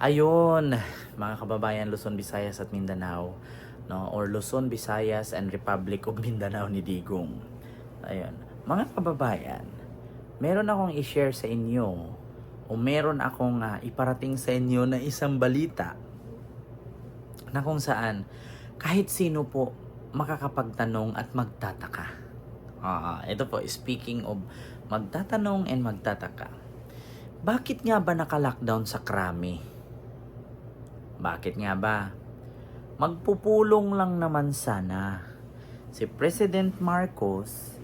Ayun, mga kababayan Luzon, Visayas at Mindanao, no? Or Luzon, Visayas and Republic of Mindanao ni Digong. Ayun, mga kababayan, meron akong i-share sa inyo o meron akong iparating sa inyo na isang balita na kung saan kahit sino po makakapagtanong at magtataka. Ito po, speaking of magtatanong and magtataka. Bakit nga ba naka-lockdown sa Krami? Bakit nga ba? Magpupulong lang naman sana si President Marcos,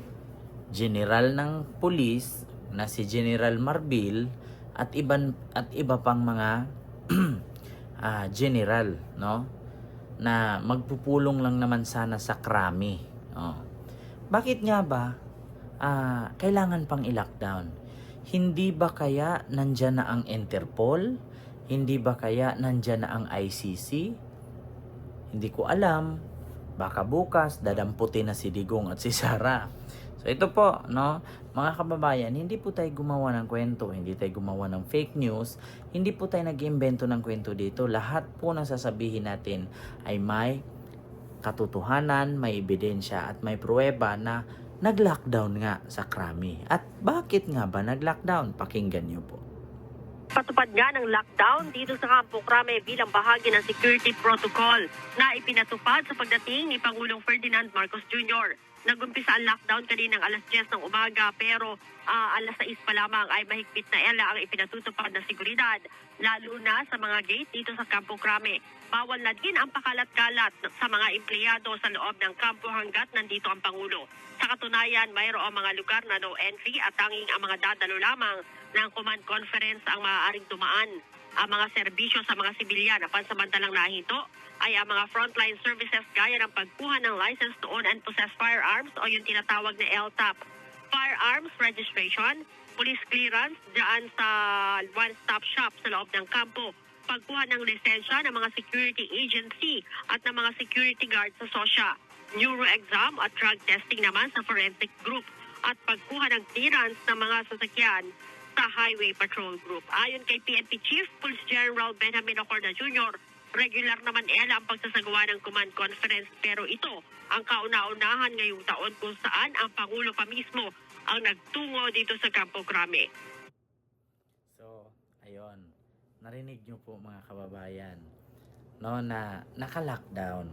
General ng Pulis na si General Marbil at iba pang mga general, no? Na magpupulong lang naman sana sa Krami. Bakit nga ba kailangan pang i-lockdown? Hindi ba kaya nandyan na ang Interpol? Hindi ba kaya nandyan na ang ICC? Hindi ko alam. Baka bukas dadamputin na si Digong at si Sara. So ito po, no, mga kababayan, hindi po tayo gumawa ng kwento, hindi tayo gumawa ng fake news, hindi po tayo nag-iimbento ng kwento dito. Lahat po ng sasabihin natin ay may katotohanan, may ebidensya at may pruweba na nag-lockdown nga sa Krami. At bakit nga ba nag-lockdown? Pakinggan niyo po. Patupad nga ng lockdown dito sa Campo Crame bilang bahagi ng security protocol na ipinatupad sa pagdating ni Pangulong Ferdinand Marcos Jr. Nagumpisa ang lockdown kaninang alas 10 ng umaga pero alas 6 pa lamang ay mahigpit na ang ipinatutupad na seguridad lalo na sa mga gate dito sa Campo Crame. Bawal na din ang pakalat-kalat sa mga empleyado sa loob ng kampo hanggat nandito ang Pangulo. Sa katunayan, mayroong mga lugar na no entry at tanging ang mga dadalo lamang ng command conference ang maaaring dumaan. Ang mga serbisyo sa mga sibilyan na pansamantalang nahinto ay ang mga frontline services gaya ng pagkuha ng license to own and possess firearms o yung tinatawag na LTAP, firearms registration, police clearance dyan sa one-stop shop sa loob ng kampo, pagkuha ng lisensya ng mga security agency at ng mga security guard sa SOSYA, neuro exam at drug testing naman sa forensic group at pagkuha ng clearance ng mga sasakyan sa Highway Patrol Group. Ayon kay PNP Chief Police General Benjamin Ocorda Jr., regular naman ang pagsasagawa ng command conference pero ito ang kauna-unahan ngayong taon kung saan ang Pangulo pa mismo ang nagtungo dito sa Campo Crame. So, ayun. Narinig nyo po mga kababayan, no, na naka-lockdown.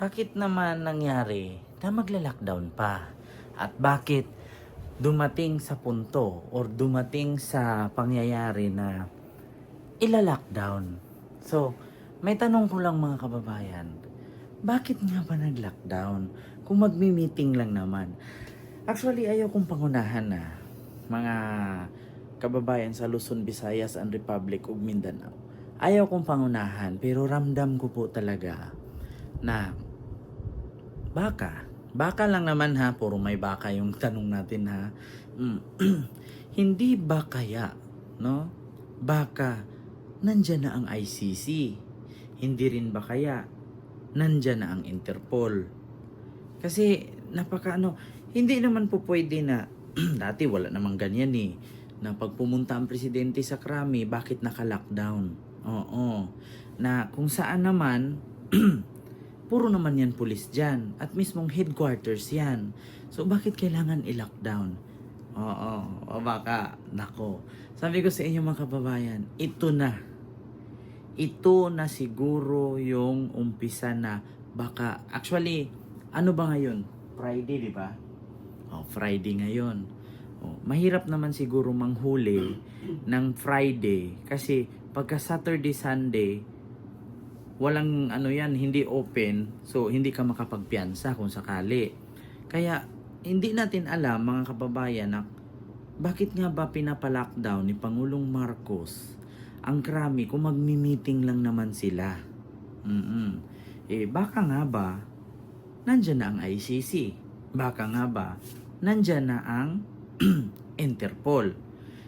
Bakit naman nangyari na magla-lockdown pa? At bakit dumating sa punto or dumating sa pangyayari na ila-lockdown? So, may tanong ko lang mga kababayan, bakit nga ba nag-lockdown kung magmi-meeting lang naman? Actually, ayaw kong pangunahan na mga kababayan sa Luzon, Visayas and Republic of Mindanao. Ayaw kong pangunahan pero ramdam ko po talaga na baka lang naman ha, puro may baka yung tanong natin ha. Hindi ba kaya, no? Baka nandyan na ang ICC. Hindi rin ba kaya nandyan na ang Interpol? Kasi hindi naman po pwede na dati wala namang ganyan eh. Na pag pumunta ang presidente sa Krami, bakit naka-lockdown? Oo. Na kung saan naman puro naman yan pulis dyan. At mismong headquarters yan. So, bakit kailangan i-lockdown? Oo. O baka, nako. Sabi ko sa inyo mga kababayan, ito na. Ito na siguro yung umpisa na baka, actually, ano ba ngayon? Friday, di ba? Friday ngayon. Mahirap naman siguro manghuli ng Friday kasi pagka Saturday, Sunday, walang hindi open, so hindi ka makapagpiyansa kung sakali. Kaya hindi natin alam mga kababayan na bakit nga ba pinapa-lockdown ni Pangulong Marcos ang Krami kung magmi-meeting lang naman sila. Baka nga ba nandyan na ang ICC? Baka nga ba nandyan na ang Interpol?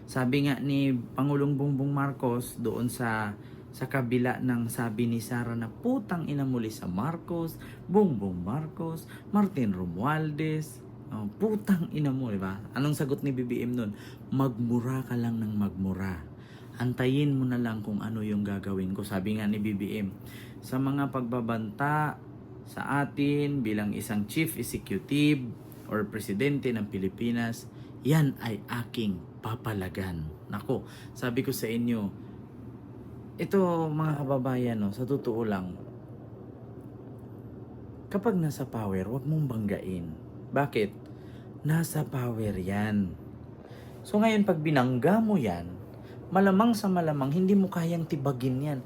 Sabi nga ni Pangulong Bongbong Marcos doon sa kabila ng sabi ni Sara na putang ina muli sa Marcos, Bongbong Marcos, Martin Romualdez, putang ina mo, di ba? Anong sagot ni BBM nun? Magmura ka lang ng magmura. Antayin mo na lang kung ano yung gagawin ko. Sabi nga ni BBM, sa mga pagbabanta sa atin bilang isang chief executive or presidente ng Pilipinas, yan ay aking papalagan. Nako, sabi ko sa inyo, ito mga kababayan, no, sa totoo lang, kapag nasa power, wag mong banggain. Bakit? Nasa power yan. So ngayon, pag binangga mo yan, malamang sa malamang, hindi mo kayang tibagin yan.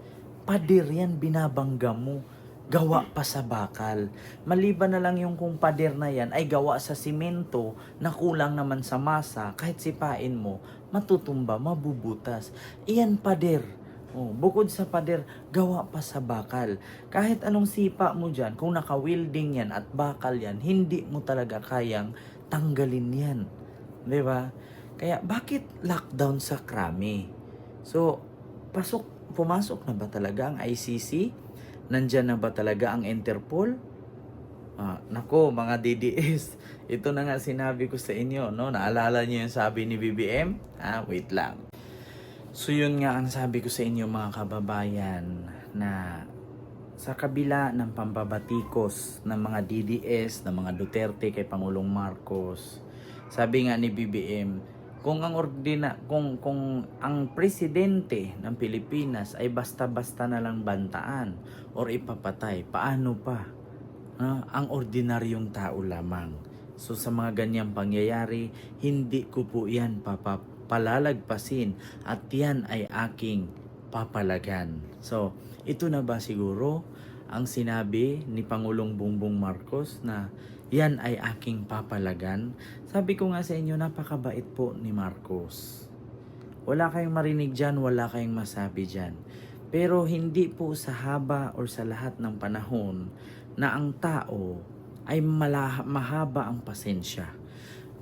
Pader yan, binabangga mo. Gawa pa sa bakal. Maliban na lang yung kung pader na yan ay gawa sa simento na kulang naman sa masa, kahit sipain mo, matutumba, mabubutas. Iyan pader. Oh, bukod sa pader, gawa pa sa bakal. Kahit anong sipa mo dyan, kung naka-welding yan at bakal yan, hindi mo talaga kayang tanggalin yan. Diba? Kaya bakit lockdown sa Krami? So, pumasok na ba talaga ang ICC? Nandyan na ba talaga ang Interpol? Nako, mga DDS, ito na nga sinabi ko sa inyo, no? Naalala niyo yung sabi ni BBM? Wait lang. So, yun nga ang sabi ko sa inyo, mga kababayan, na sa kabila ng pambabatikos ng mga DDS, ng mga Duterte kay Pangulong Marcos, sabi nga ni BBM, kung ang presidente ng Pilipinas ay basta-basta na lang bantaan or ipapatay, paano pa ang ordinaryong tao lamang? So sa mga ganyang pangyayari, hindi ko po yan palalagpasin at yan ay aking papalagan. So ito na ba siguro ang sinabi ni Pangulong Bongbong Marcos na yan ay aking papalagan? Sabi ko nga sa inyo, napakabait po ni Marcos. Wala kayong marinig dyan, wala kayong masabi dyan. Pero hindi po sa haba or sa lahat ng panahon na ang tao ay mahaba ang pasensya.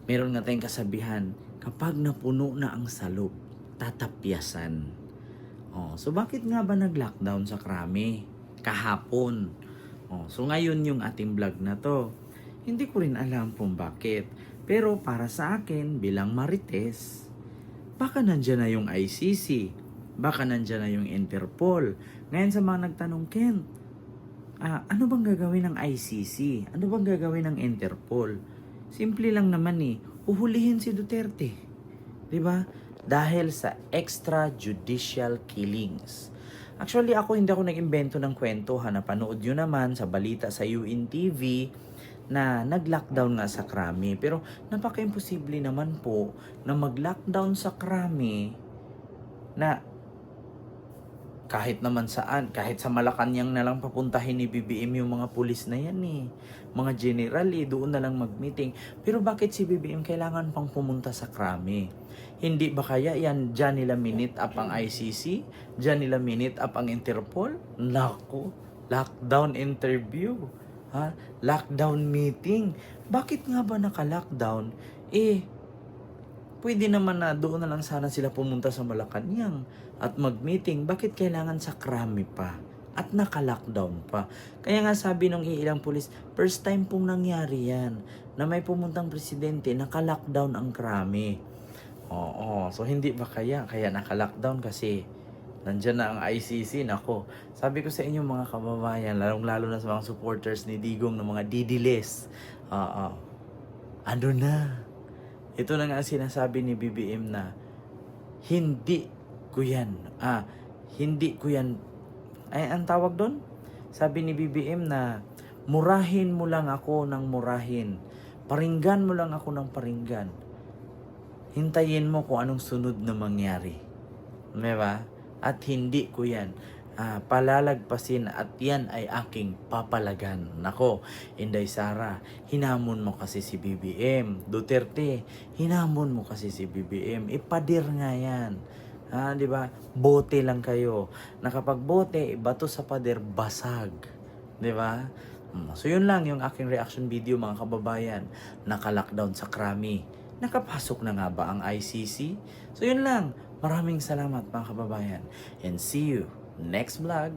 Meron nga tayong kasabihan, kapag napuno na ang salop, tatapyasan. So bakit nga ba nag-lockdown sa Krami? Kahapon. So ngayon yung ating vlog na to. Hindi ko rin alam kung bakit. Pero para sa akin, bilang Marites, baka nandyan na yung ICC. Baka nandyan na yung Interpol. Ngayon sa mga nagtanong, Ken, ano bang gagawin ng ICC? Ano bang gagawin ng Interpol? Simple lang naman uhulihin si Duterte. Diba? Dahil sa extrajudicial killings. Actually, hindi ako nag-imbento ng kwento. Napanood yun naman sa balita sa UNTV na nag-lockdown nga sa Krami. Pero napaka-imposible naman po na mag-lockdown sa Krami na kahit naman saan, kahit sa Malacanang na lang papuntahin ni BBM yung mga pulis na yan mga general doon na lang mag-meeting. Pero bakit si BBM kailangan pang pumunta sa Krami? Hindi ba kaya yan, dyan nila minute up ang ICC? Dyan nila minute up ang Interpol? Naku, lockdown interview. Lockdown meeting. Bakit nga ba naka-lockdown? Pwede naman na doon na lang sana sila pumunta sa Malacanang at mag-meeting. Bakit kailangan sa Krami pa? At naka-lockdown pa. Kaya nga sabi ng ilang pulis, first time pong nangyari yan na may pumuntang presidente, naka-lockdown ang Krami. So hindi ba kaya naka-lockdown kasi nandyan na ang ICC? Nako, sabi ko sa inyo mga kababayan, lalong-lalo na sa mga supporters ni Digong ng mga didiles. Ano na? Ito na nga sinasabi ni BBM na hindi ko yan. Ang tawag doon? Sabi ni BBM na murahin mo lang ako ng murahin. Paringgan mo lang ako ng paringgan. Hintayin mo kung anong sunod na mangyari. Diba? At hindi ko yan palalagpasin at yan ay aking papalagan. Nako, Inday Sara, hinamon mo kasi si BBM. Duterte, hinamon mo kasi si BBM. Ipadir nga yan. Di ba? Bote lang kayo. Nakapagbote, bato sa pader, basag. Di ba? So yun lang yung aking reaction video mga kababayan. Naka-lockdown sa Krami. Nakapasok na nga ba ang ICC? So yun lang. Maraming salamat mga kababayan. And see you next vlog.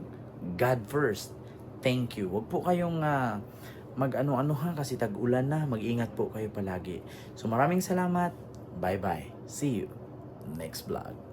God first. Thank you. Huwag po kayong mag-ano-ano kasi tag-ulan na. Mag-ingat po kayo palagi. So maraming salamat. Bye-bye. See you next vlog.